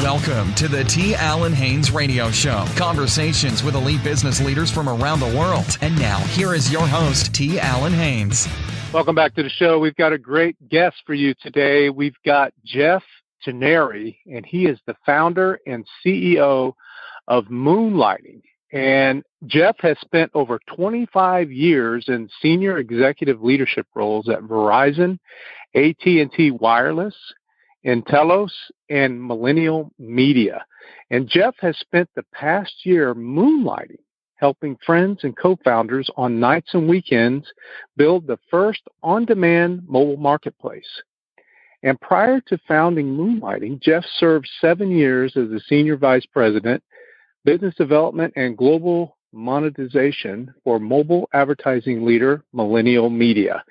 Welcome to the T. Allen Haynes Radio Show. Conversations with elite business leaders from around the world. And now, here is your host, T. Allen Haynes. Welcome back to the show. We've got a great guest for you today. We've got Jeff Tennery, and he is the founder and CEO of Moonlighting. And Jeff has spent over 25 years in senior executive leadership roles at Verizon, AT&T Wireless, nTelos, and Millennial Media. And Jeff has spent the past year moonlighting, helping friends and co-founders on nights and weekends build the first on-demand mobile marketplace. And prior to founding Moonlighting, Jeff served 7 years as the Senior Vice President, Business Development and Global Monetization for mobile advertising leader Millennial Media.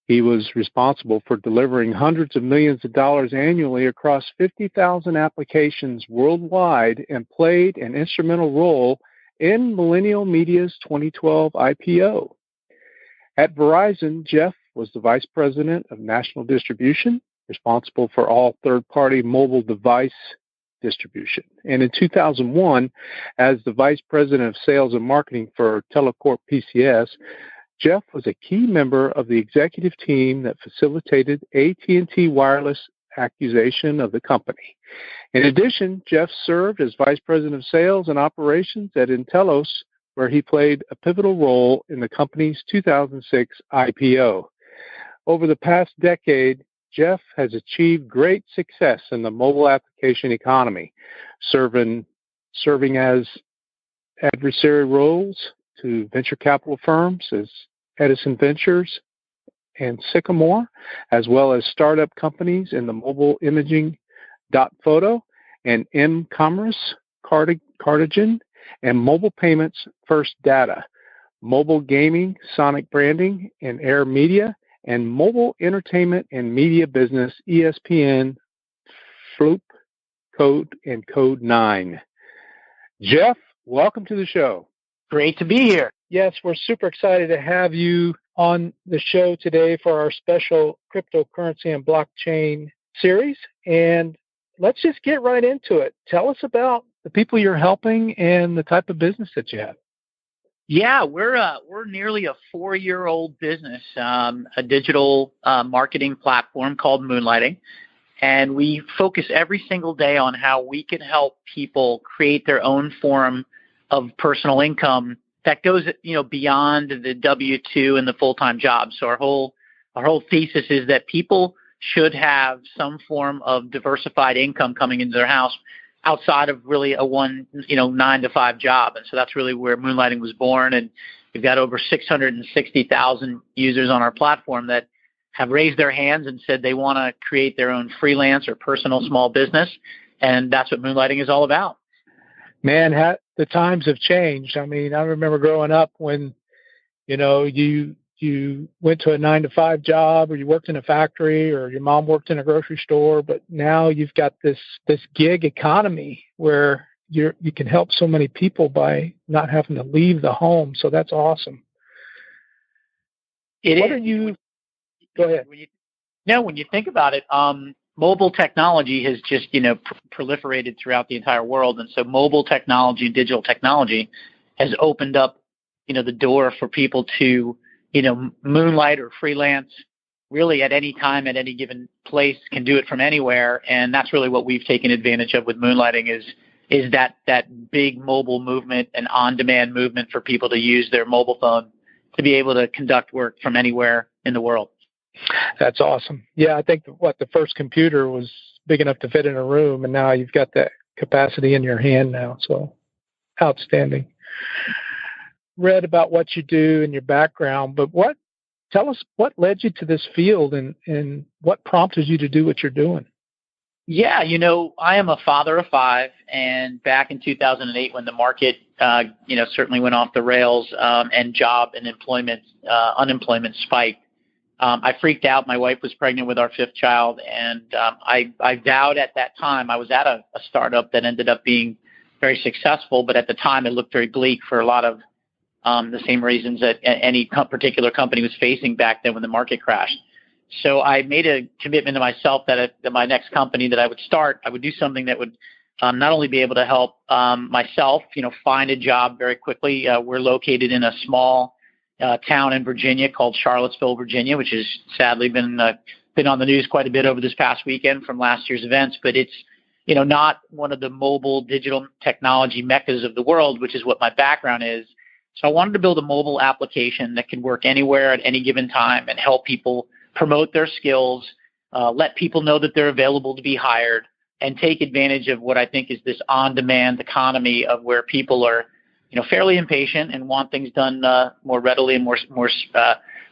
He was responsible for delivering hundreds of millions of dollars annually across 50,000 applications worldwide and played an instrumental role in Millennial Media's 2012 IPO. At Verizon, Jeff was the Vice President of National Distribution, responsible for all third-party mobile device distribution. And in 2001, as the Vice President of Sales and Marketing for TeleCorp PCS, Jeff was a key member of the executive team that facilitated AT&T Wireless acquisition of the company. In addition, Jeff served as Vice President of Sales and Operations at nTelos, where he played a pivotal role in the company's 2006 IPO. Over the past decade, Jeff has achieved great success in the mobile application economy, serving as adversary roles to venture capital firms as Edison Ventures and Sycamore, as well as startup companies in the mobile imaging Photo and M-Commerce, Cardigan, and mobile payments First Data, mobile gaming, Sonic Branding, and Air Media, and mobile entertainment and media business ESPN, Floop, Code, and Code 9. Jeff, welcome to the show. Great to be here. Yes, we're super excited to have you on the show today for our special cryptocurrency and blockchain series. And let's just get right into it. Tell us about the people you're helping and the type of business that you have. Yeah, we're nearly a 4-year-old business, a digital marketing platform called Moonlighting. And we focus every single day on how we can help people create their own form of personal income that goes, beyond the W-2 and the full-time job. So our whole thesis is that people should have some form of diversified income coming into their house outside of really a 9-to-5 job. And so that's really where Moonlighting was born. And we've got over 660,000 users on our platform that have raised their hands and said they want to create their own freelance or personal small business. And that's what Moonlighting is all about. Man, the times have changed. I mean, I remember growing up when, you went to a 9-to-5 job, or you worked in a factory, or your mom worked in a grocery store. But now you've got this gig economy where you can help so many people by not having to leave the home. So that's awesome. Go ahead. When you think about it, mobile technology has just, proliferated throughout the entire world. And so mobile technology, digital technology has opened up, the door for people to, moonlight or freelance really at any time, at any given place, can do it from anywhere. And that's really what we've taken advantage of with Moonlighting is that big mobile movement and on-demand movement for people to use their mobile phone to be able to conduct work from anywhere in the world. That's awesome. Yeah, I think the first computer was big enough to fit in a room, and now you've got that capacity in your hand now. So outstanding. Read about what you do and your background, but tell us what led you to this field and what prompted you to do what you're doing? Yeah, I am a father of 5, and back in 2008 when the market, certainly went off the rails and job and unemployment spiked, I freaked out. My wife was pregnant with our 5th child, and I vowed at that time, I was at a startup that ended up being very successful, but at the time it looked very bleak for a lot of the same reasons that any particular company was facing back then when the market crashed. So I made a commitment to myself that my next company that I would start, I would do something that would not only be able to help myself, find a job very quickly. We're located in a small town in Virginia called Charlottesville, Virginia, which has sadly been on the news quite a bit over this past weekend from last year's events. But it's not one of the mobile digital technology meccas of the world, which is what my background is. So I wanted to build a mobile application that can work anywhere at any given time and help people promote their skills, let people know that they're available to be hired, and take advantage of what I think is this on-demand economy of where people are, fairly impatient and want things done more readily and more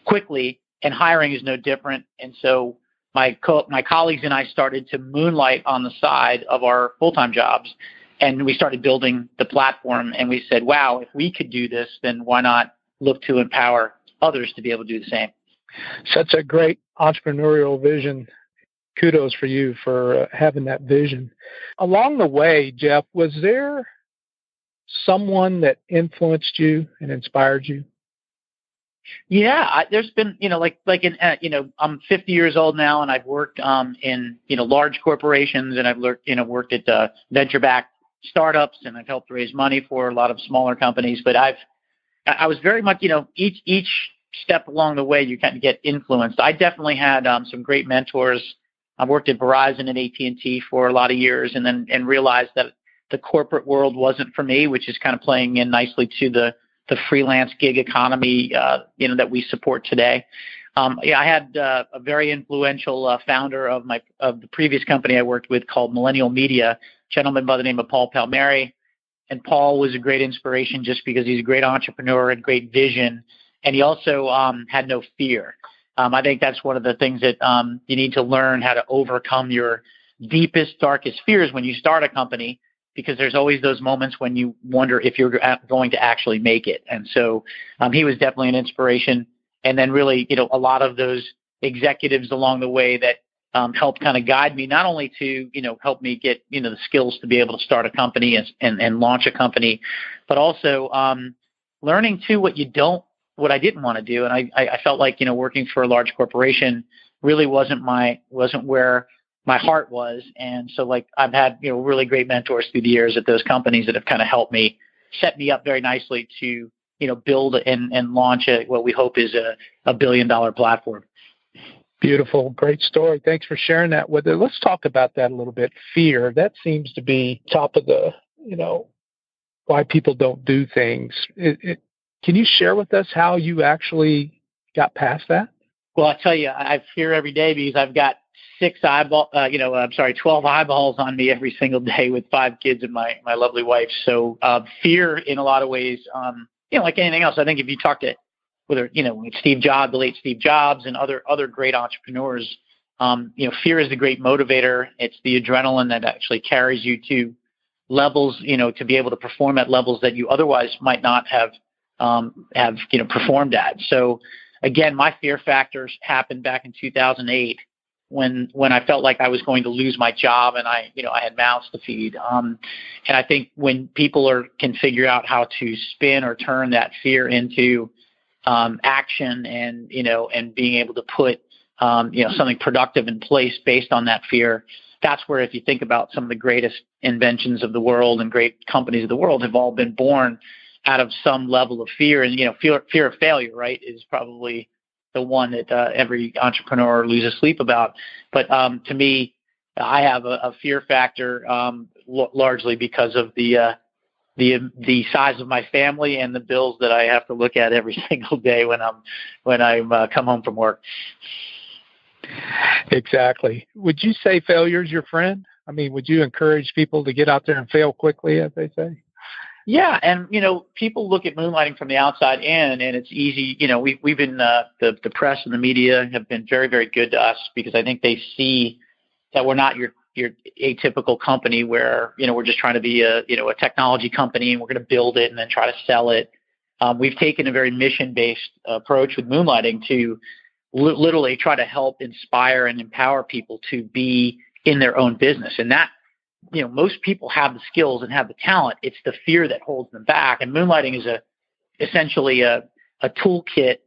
quickly. And hiring is no different. And so my colleagues and I started to moonlight on the side of our full-time jobs, and we started building the platform. And we said, wow, if we could do this, then why not look to empower others to be able to do the same? Such a great entrepreneurial vision. Kudos for you for having that vision. Along the way, Jeff, was there someone that influenced you and inspired you? Yeah, there's been, I'm 50 years old now, and I've worked in, large corporations, and I've worked at venture-backed startups, and I've helped raise money for a lot of smaller companies. But I was very much, each step along the way, you kind of get influenced. I definitely had some great mentors. I worked at Verizon and AT&T for a lot of years, and realized that the corporate world wasn't for me, which is kind of playing in nicely to the freelance gig economy, that we support today. I had a very influential founder of the previous company I worked with called Millennial Media, a gentleman by the name of Paul Palmieri. And Paul was a great inspiration just because he's a great entrepreneur and great vision. And he also had no fear. I think that's one of the things that you need to learn, how to overcome your deepest, darkest fears when you start a company, because there's always those moments when you wonder if you're going to actually make it. And so he was definitely an inspiration. And then really, a lot of those executives along the way that helped kind of guide me, not only to, help me get, the skills to be able to start a company and launch a company, but also learning too what I didn't want to do. And I felt like, working for a large corporation really wasn't where my heart was. And so I've had, really great mentors through the years at those companies that have kind of helped me set me up very nicely to, build and launch what we hope is a $1 billion platform. Beautiful. Great story. Thanks for sharing that with us. Let's talk about that a little bit. Fear. That seems to be top of the, why people don't do things. Can you share with us how you actually got past that? Well, I tell you, I fear every day because I've got 12 eyeballs on me every single day with 5 kids and my lovely wife. So fear in a lot of ways, like anything else, I think if you talk to whether, Steve Jobs, the late Steve Jobs, and other great entrepreneurs, fear is the great motivator. It's the adrenaline that actually carries you to levels, to be able to perform at levels that you otherwise might not have performed at. So again, my fear factors happened back in 2008 when I felt like I was going to lose my job and I had mouths to feed. And I think when people can figure out how to spin or turn that fear into action and being able to put something productive in place based on that fear, that's where, if you think about some of the greatest inventions of the world and great companies of the world, have all been born out of some level of fear. And fear of failure, right, is probably the one that every entrepreneur loses sleep about. But to me, I have a fear factor largely because of the size of my family and the bills that I have to look at every single day when I come home from work. Exactly. Would you say failure is your friend? I mean, would you encourage people to get out there and fail quickly, as they say? Yeah, and people look at moonlighting from the outside in, and it's easy. We've been the press and the media have been very, very good to us because I think they see that we're not your atypical company where we're just trying to be a technology company and we're going to build it and then try to sell it. We've taken a very mission-based approach with moonlighting to literally try to help inspire and empower people to be in their own business, and that. Most people have the skills and have the talent. It's the fear that holds them back. And moonlighting is essentially a toolkit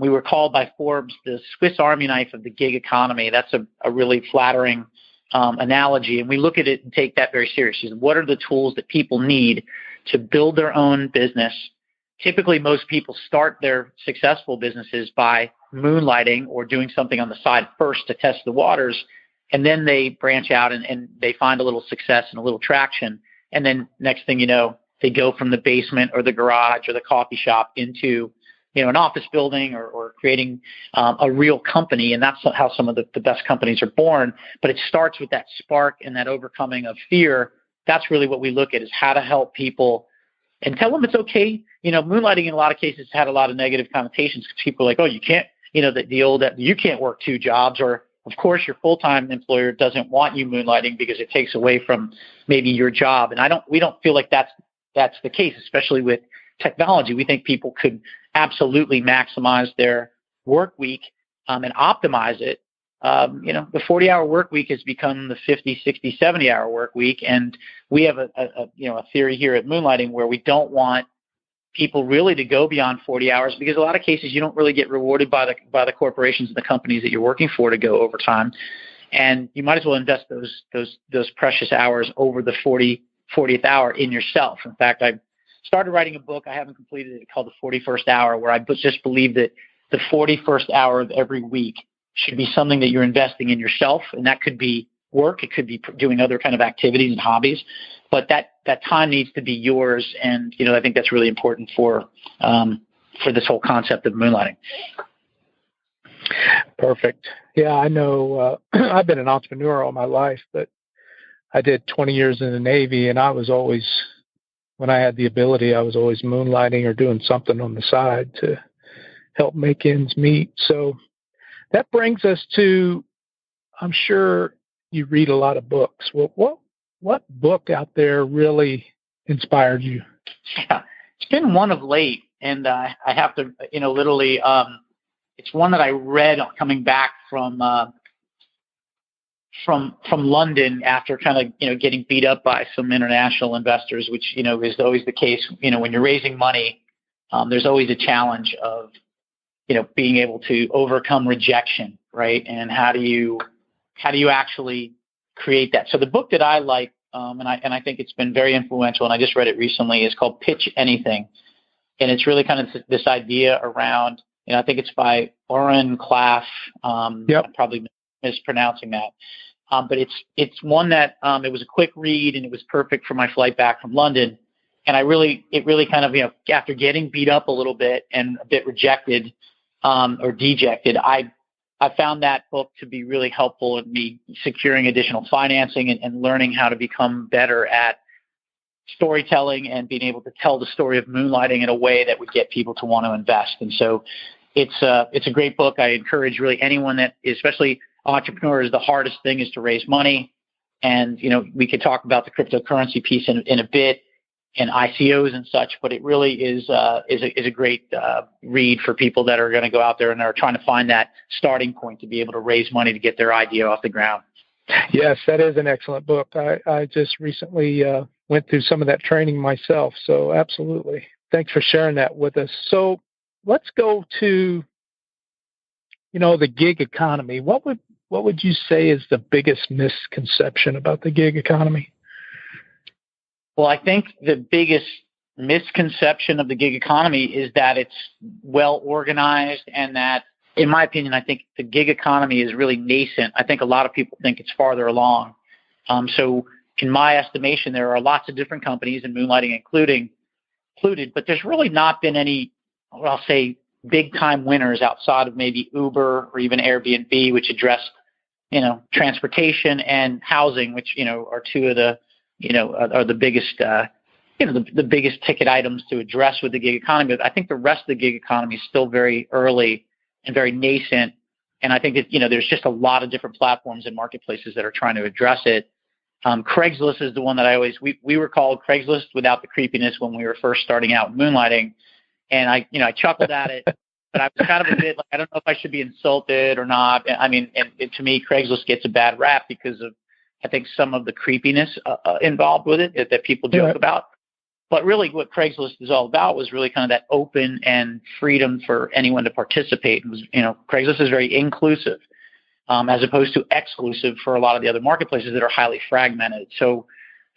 We were called by Forbes the Swiss Army knife of the gig economy. That's a really flattering analogy. And we look at it and take that very seriously. What are the tools that people need to build their own business? Typically, most people start their successful businesses by moonlighting or doing something on the side first to test the waters. And then they branch out and they find a little success and a little traction. And then next thing you know, they go from the basement or the garage or the coffee shop into, an office building or creating a real company. And that's how some of the best companies are born. But it starts with that spark and that overcoming of fear. That's really what we look at, is how to help people and tell them it's okay. Moonlighting in a lot of cases had a lot of negative connotations, because people are like, oh, you can't, the old, you can't work two jobs, or of course your full-time employer doesn't want you moonlighting because it takes away from maybe your job. And we don't feel like that's the case, especially with technology. We think people could absolutely maximize their work week and optimize it. The 40-hour work week has become the 50, 60, 70-hour work week. And we have a theory here at Moonlighting where we don't want people really to go beyond 40 hours, because a lot of cases you don't really get rewarded by the corporations and the companies that you're working for to go overtime. And you might as well invest those precious hours over the 40th hour in yourself. In fact, I started writing a book. I haven't completed it, called The 41st Hour, where I just believe that the 41st hour of every week should be something that you're investing in yourself. And that could be work. It could be doing other kind of activities and hobbies, but that time needs to be yours. And, I think that's really important for this whole concept of moonlighting. Perfect. Yeah, I know. I've been an entrepreneur all my life, but I did 20 years in the Navy, and I was always, when I had the ability, I was always moonlighting or doing something on the side to help make ends meet. So that brings us to, I'm sure you read a lot of books. Well, what book out there really inspired you? Yeah, it's been one of late, and I have to, literally, it's one that I read coming back from London after kind of, getting beat up by some international investors, which, is always the case. When you're raising money, there's always a challenge of, being able to overcome rejection, right? And how do you actually create that? So the book that I like, and I think it's been very influential, and I just read it recently, is called Pitch Anything. And it's really kind of this idea around, I think it's by Oren Klaff. Yep. I'm probably mispronouncing that. But it's one that, it was a quick read, and it was perfect for my flight back from London. And it really kind of, after getting beat up a little bit and a bit rejected, or dejected, I found that book to be really helpful in me securing additional financing and learning how to become better at storytelling and being able to tell the story of moonlighting in a way that would get people to want to invest. And so it's a great book. I encourage really anyone that, especially entrepreneurs, the hardest thing is to raise money. And, we could talk about the cryptocurrency piece in a bit, and ICOs and such, but it really is a great read for people that are going to go out there and are trying to find that starting point to be able to raise money to get their idea off the ground. Yes, that is an excellent book. I just recently went through some of that training myself, so absolutely. Thanks for sharing that with us. So let's go to, the gig economy. What would you say is the biggest misconception about the gig economy? Well, I think the biggest misconception of the gig economy is that it's well organized, and that, in my opinion, I think the gig economy is really nascent. I think a lot of people think it's farther along. So in my estimation, there are lots of different companies, and moonlighting included, but there's really not been any, I'll say, big time winners outside of maybe Uber or even Airbnb, which address, transportation and housing, which, are two of the, are the biggest, the biggest ticket items to address with the gig economy. But I think the rest of the gig economy is still very early and very nascent. And I think that, there's just a lot of different platforms and marketplaces that are trying to address it. Craigslist is the one that we were called Craigslist without the creepiness when we were first starting out moonlighting. And I chuckled at it, but I was kind of a bit like, I don't know if I should be insulted or not. I mean, and to me, Craigslist gets a bad rap because of, I think, some of the creepiness involved with it that people joke about. But really what Craigslist is all about was really kind of that open and freedom for anyone to participate. It was, Craigslist is very inclusive, as opposed to exclusive for a lot of the other marketplaces that are highly fragmented. So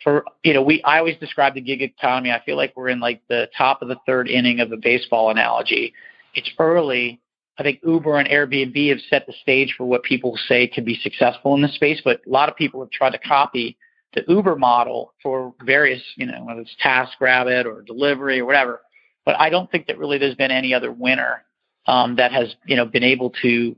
I always describe the gig economy. I feel like we're in like the top of the third inning of a baseball analogy. It's early. I think Uber and Airbnb have set the stage for what people say could be successful in this space, but a lot of people have tried to copy the Uber model for various, whether it's TaskRabbit or delivery or whatever. But I don't think that really there's been any other winner that has, been able to,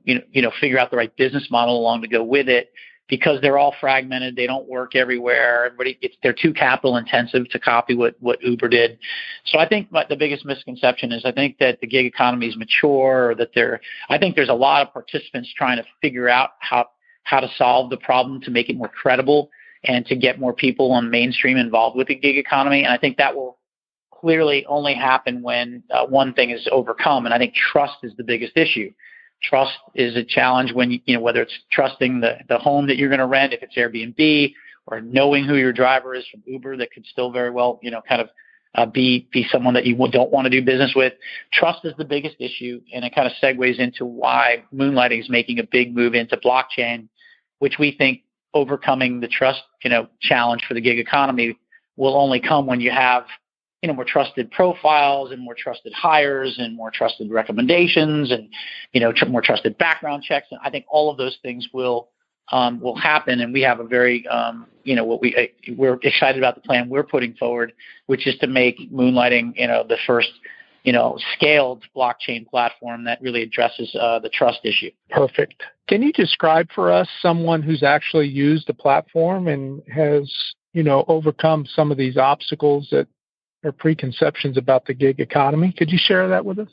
figure out the right business model along to go with it, because they're all fragmented. They don't work everywhere. They're too capital intensive to copy what Uber did. So I think the biggest misconception is I think that the gig economy is mature, or that I think there's a lot of participants trying to figure out how to solve the problem to make it more credible and to get more people on mainstream involved with the gig economy. And I think that will clearly only happen when one thing is overcome. And I think trust is the biggest issue. Trust is a challenge when, whether it's trusting the home that you're going to rent, if it's Airbnb, or knowing who your driver is from Uber, that could still very well, be someone that you don't want to do business with. Trust is the biggest issue. And it kind of segues into why Moonlighting is making a big move into blockchain, which we think overcoming the trust, challenge for the gig economy will only come when you have, more trusted profiles and more trusted hires and more trusted recommendations and, more trusted background checks. And I think all of those things will happen. And we have a very, we're excited about the plan we're putting forward, which is to make Moonlighting, the first, scaled blockchain platform that really addresses the trust issue. Perfect. Can you describe for us someone who's actually used the platform and has, overcome some of these obstacles that are preconceptions about the gig economy? Could you share that with us?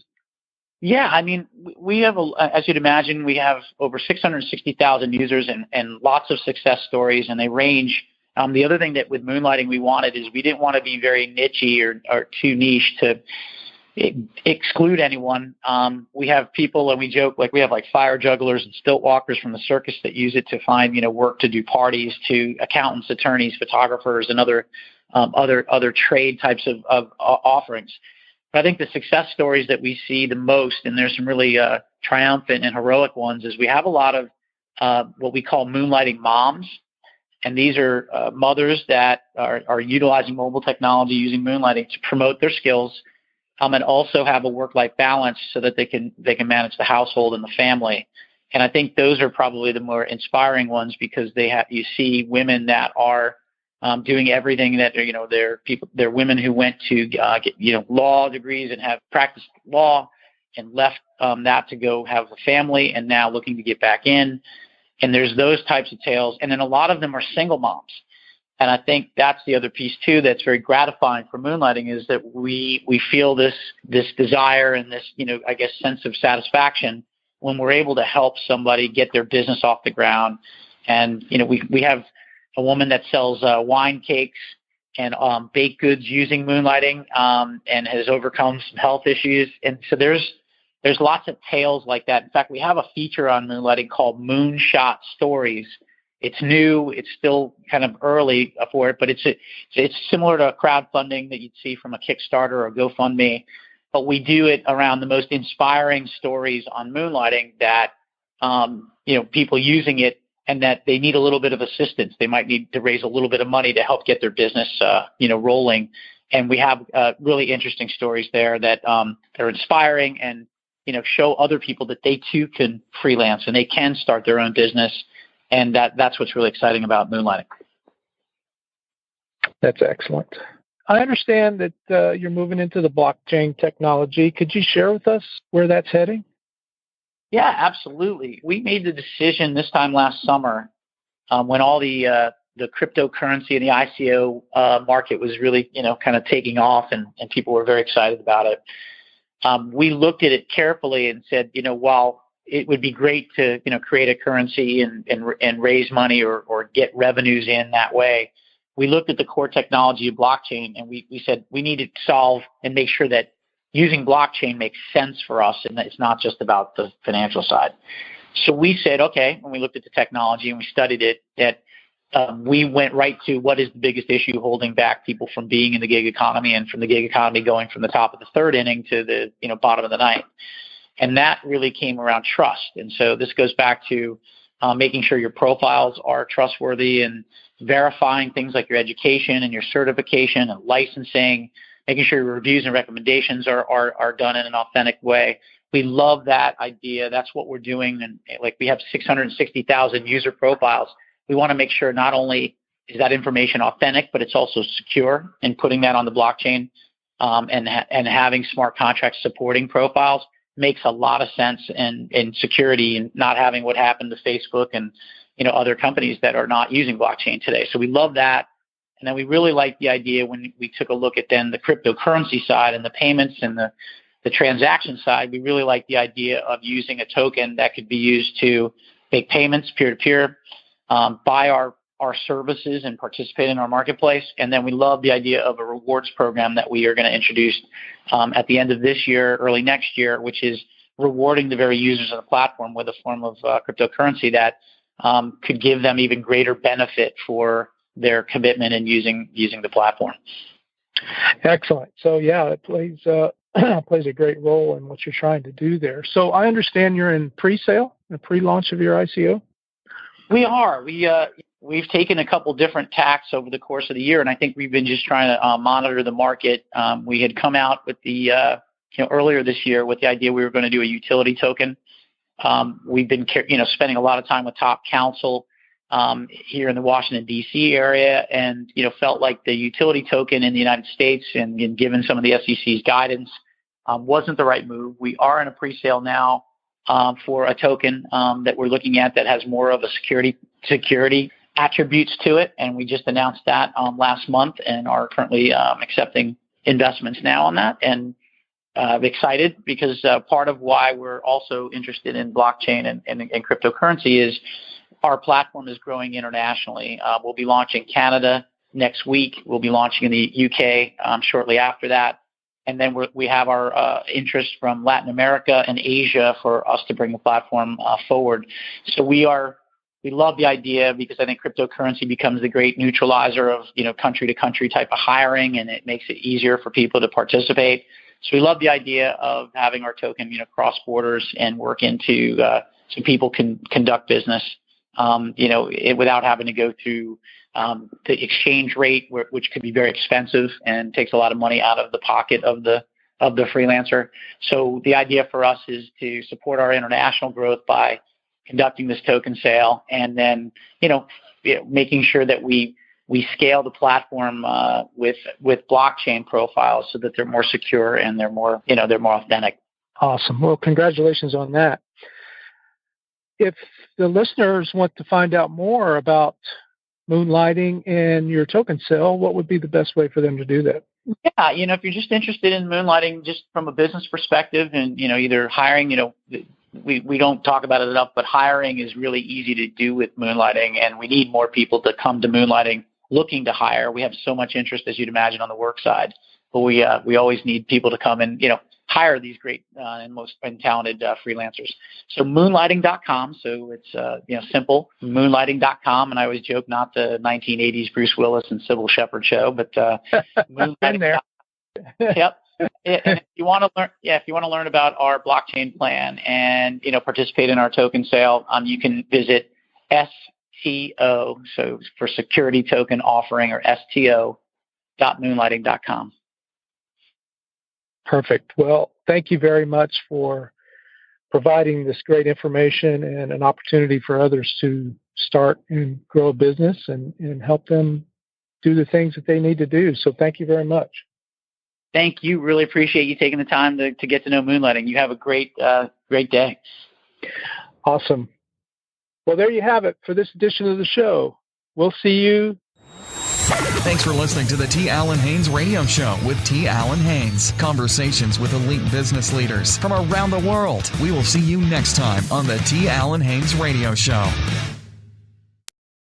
Yeah, I mean, we have, as you'd imagine, we have over 660,000 users and lots of success stories, and they range. The other thing that with Moonlighting we wanted is we didn't want to be very niche-y or too niche to exclude anyone. We have people, and we joke, like we have like fire jugglers and stilt walkers from the circus that use it to find, work to do parties, to accountants, attorneys, photographers, and other trade types of offerings. But I think the success stories that we see the most, and there's some really triumphant and heroic ones, is we have a lot of what we call Moonlighting moms. And these are mothers that are utilizing mobile technology using Moonlighting to promote their skills, and also have a work-life balance so that they can manage the household and the family. And I think those are probably the more inspiring ones, because you see women that are doing everything that they're women who went to get law degrees and have practiced law and left that to go have a family and now looking to get back in. And there's those types of tales. And then a lot of them are single moms. And I think that's the other piece too that's very gratifying for Moonlighting, is that we feel this desire and this sense of satisfaction when we're able to help somebody get their business off the ground. And we have a woman that sells wine cakes and baked goods using Moonlighting, and has overcome some health issues. And so there's lots of tales like that. In fact, we have a feature on Moonlighting called Moonshot Stories. It's new. It's still kind of early for it, but it's similar to crowdfunding that you'd see from a Kickstarter or a GoFundMe. But we do it around the most inspiring stories on Moonlighting that people using it, and that they need a little bit of assistance. They might need to raise a little bit of money to help get their business rolling. And we have really interesting stories there that are inspiring and show other people that they too can freelance and they can start their own business. And that's what's really exciting about Moonlighting. That's excellent. I understand that you're moving into the blockchain technology. Could you share with us where that's heading? Yeah, absolutely. We made the decision this time last summer when all the cryptocurrency and the ICO market was really, kind of taking off and people were very excited about it. We looked at it carefully and said, while it would be great to, create a currency and raise money or get revenues in that way, we looked at the core technology of blockchain and we said we need to solve and make sure that using blockchain makes sense for us and that it's not just about the financial side. So we said, okay, when we looked at the technology and we studied it, that we went right to what is the biggest issue holding back people from being in the gig economy, and from the gig economy going from the top of the third inning to the bottom of the ninth. And that really came around trust. And so this goes back to making sure your profiles are trustworthy and verifying things like your education and your certification and licensing, making sure your reviews and recommendations are done in an authentic way. We love that idea. That's what we're doing. And like, we have 660,000 user profiles. We want to make sure not only is that information authentic, but it's also secure, and putting that on the blockchain and having smart contracts supporting profiles makes a lot of sense, and security, and not having what happened to Facebook and other companies that are not using blockchain today. So we love that. And then we really like the idea when we took a look at then the cryptocurrency side and the payments and the transaction side. We really like the idea of using a token that could be used to make payments peer-to-peer, buy our services and participate in our marketplace. And then we love the idea of a rewards program that we are going to introduce at the end of this year, early next year, which is rewarding the very users of the platform with a form of cryptocurrency that could give them even greater benefit for their commitment in using the platform. Excellent. So yeah, it plays a great role in what you're trying to do there. So I understand you're in pre-sale, the pre-launch of your ICO. We are. We've taken a couple different tacks over the course of the year, and I think we've been just trying to monitor the market. We had come out with the earlier this year with the idea we were going to do a utility token. We've been spending a lot of time with top counsel here in the Washington, D.C. area, and felt like the utility token in the United States, and given some of the SEC's guidance, wasn't the right move. We are in a pre-sale now for a token that we're looking at that has more of a security attributes to it, and we just announced that last month and are currently accepting investments now on that. And excited because part of why we're also interested in blockchain and cryptocurrency is our platform is growing internationally. We'll be launching Canada next week. We'll be launching in the UK shortly after that. And then we have our interest from Latin America and Asia for us to bring the platform forward. So we love the idea because I think cryptocurrency becomes the great neutralizer of country to country type of hiring, and it makes it easier for people to participate. So we love the idea of having our token cross borders and work into so people can conduct business without having to go through the exchange rate, which could be very expensive and takes a lot of money out of the pocket of the freelancer. So the idea for us is to support our international growth by conducting this token sale, and then making sure that we scale the platform with blockchain profiles so that they're more secure and they're more authentic. Awesome. Well, congratulations on that. If the listeners want to find out more about Moonlighting and your token sale, what would be the best way for them to do that? Yeah, if you're just interested in Moonlighting just from a business perspective and, either hiring, we don't talk about it enough, but hiring is really easy to do with Moonlighting, and we need more people to come to Moonlighting looking to hire. We have so much interest, as you'd imagine, on the work side, but we always need people to come and, hire these great and most talented freelancers. So moonlighting.com. So it's simple, moonlighting.com. And I always joke, not the 1980s Bruce Willis and Sybil Shepherd show, but moonlighting. Yep. And if you want to learn about our blockchain plan and participate in our token sale, you can visit STO, so for security token offering, or STO.moonlighting.com. Perfect. Well, thank you very much for providing this great information and an opportunity for others to start and grow a business and help them do the things that they need to do. So thank you very much. Thank you. Really appreciate you taking the time to get to know Moonlighting. You have a great day. Awesome. Well, there you have it for this edition of the show. We'll see you. Thanks for listening to the T. Allen Haynes Radio Show with T. Allen Haynes. Conversations with elite business leaders from around the world. We will see you next time on the T. Allen Haynes Radio Show.